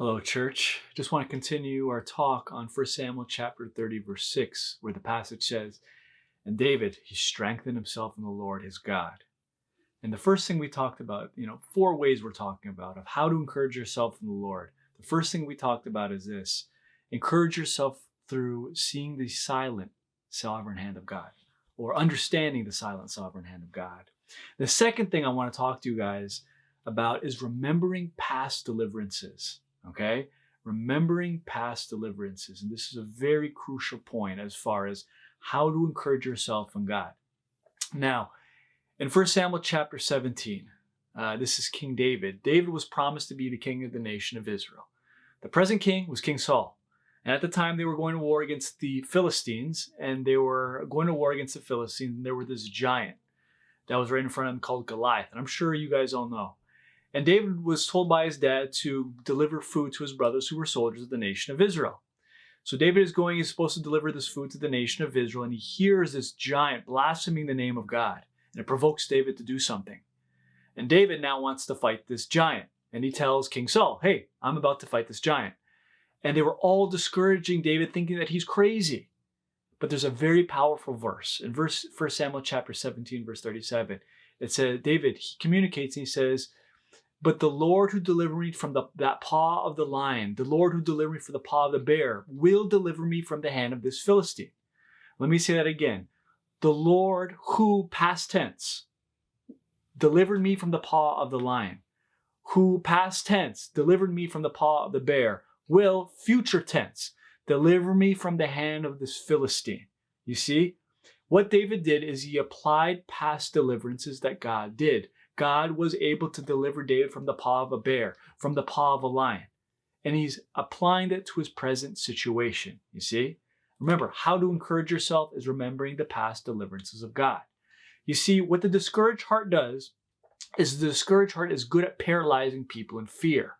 Hello, church. Just want to continue our talk on 1 Samuel chapter 30, verse 6, where the passage says, "And David, he strengthened himself in the Lord his God." And the first thing we talked about, four ways we're talking about of how to encourage yourself in the Lord. The first thing we talked about is this: encourage yourself through seeing the silent, sovereign hand of God, or understanding the silent, sovereign hand of God. The second thing I want to talk to you guys about is remembering past deliverances. Okay? Remembering past deliverances. And this is a very crucial point as far as how to encourage yourself in God. Now, in 1 Samuel chapter 17, this is King David. David was promised to be the king of the nation of Israel. The present king was King Saul. And at the time they were going to war against the Philistines, and there was this giant that was right in front of them called Goliath. And I'm sure you guys all know. And David was told by his dad to deliver food to his brothers who were soldiers of the nation of Israel. So David he's supposed to deliver this food to the nation of Israel, and he hears this giant blaspheming the name of God. And it provokes David to do something. And David now wants to fight this giant. And he tells King Saul, "Hey, I'm about to fight this giant." And they were all discouraging David, thinking that he's crazy. But there's a very powerful verse. In 1 Samuel chapter 17, verse 37, it says, David, he communicates and he says, "But the Lord who delivered me from that paw of the lion, the Lord who delivered me from the paw of the bear, will deliver me from the hand of this Philistine." Let me say that again. The Lord who, past tense, delivered me from the paw of the lion, who, past tense, delivered me from the paw of the bear, will, future tense, deliver me from the hand of this Philistine. You see, what David did is he applied past deliverances that God did. God was able to deliver David from the paw of a bear, from the paw of a lion. And he's applying that to his present situation, you see? Remember, how to encourage yourself is remembering the past deliverances of God. You see, what the discouraged heart does is the discouraged heart is good at paralyzing people in fear.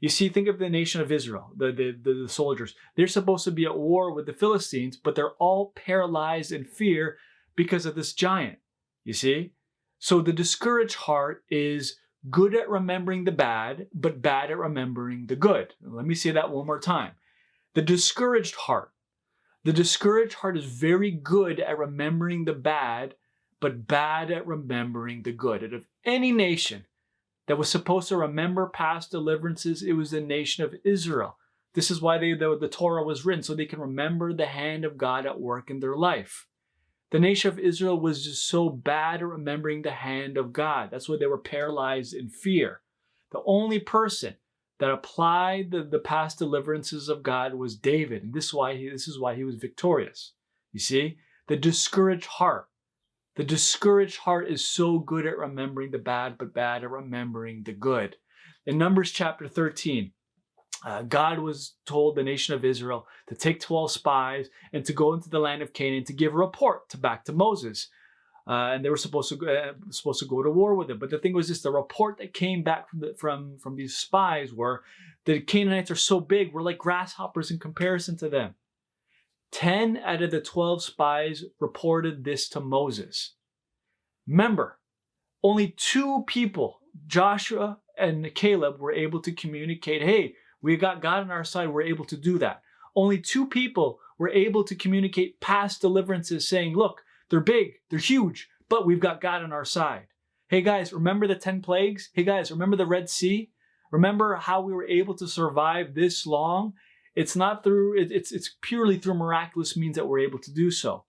You see, think of the nation of Israel, the soldiers. They're supposed to be at war with the Philistines, but they're all paralyzed in fear because of this giant, you see? So the discouraged heart is good at remembering the bad, but bad at remembering the good. Let me say that one more time. The discouraged heart is very good at remembering the bad, but bad at remembering the good. And of any nation that was supposed to remember past deliverances, it was the nation of Israel. This is why the Torah was written, so they can remember the hand of God at work in their life. The nation of Israel was just so bad at remembering the hand of God. That's why they were paralyzed in fear. The only person that applied the past deliverances of God was David. And this is why he was victorious. You see, the discouraged heart is so good at remembering the bad, but bad at remembering the good. In Numbers chapter 13, God was told the nation of Israel to take 12 spies and to go into the land of Canaan to give a report back to Moses. And they were supposed to go to war with him. But the thing was this, the report that came back from these spies were the Canaanites are so big, we're like grasshoppers in comparison to them. 10 out of the 12 spies reported this to Moses. Remember, only 2 people, Joshua and Caleb, were able to communicate, "Hey, we got God on our side, we're able to do that." Only 2 people were able to communicate past deliverances saying, "Look, they're big, they're huge, but we've got God on our side." Hey guys, remember the 10 plagues? Hey guys, remember the Red Sea? Remember how we were able to survive this long? It's purely through miraculous means that we're able to do so.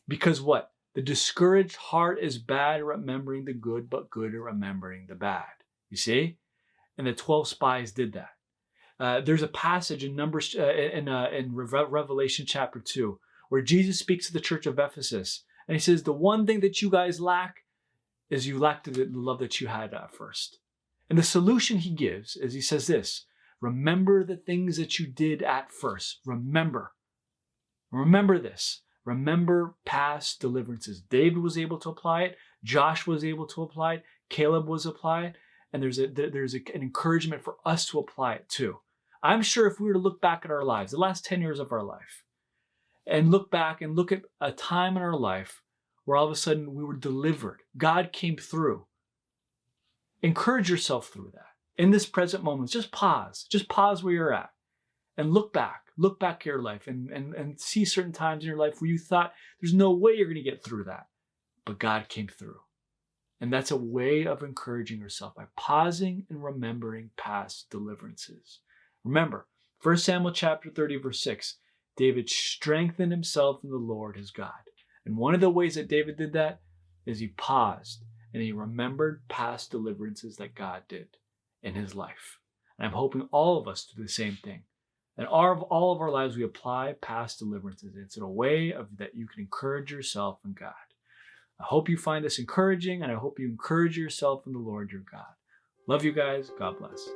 Because what? The discouraged heart is bad at remembering the good, but good at remembering the bad. You see? And the 12 spies did that. There's a passage in Numbers in Revelation chapter 2 where Jesus speaks to the church of Ephesus, and he says, "The one thing that you guys lack is you lack the love that you had at first." And the solution he gives is he says this: remember the things that you did at first. Remember this. Remember past deliverances. David was able to apply it. Josh was able to apply it. Caleb was apply it. And there's an encouragement for us to apply it too. I'm sure if we were to look back at our lives, the last 10 years of our life, and look back and look at a time in our life where all of a sudden we were delivered, God came through. Encourage yourself through that. In this present moment, just pause where you're at and look back at your life and see certain times in your life where you thought there's no way you're going to get through that, but God came through. And that's a way of encouraging yourself by pausing and remembering past deliverances. Remember, 1 Samuel chapter 30, verse 6, David strengthened himself in the Lord his God. And one of the ways that David did that is he paused and he remembered past deliverances that God did in his life. And I'm hoping all of us do the same thing. And all of our lives, we apply past deliverances. It's in a way that you can encourage yourself in God. I hope you find this encouraging, and I hope you encourage yourself in the Lord your God. Love you guys. God bless.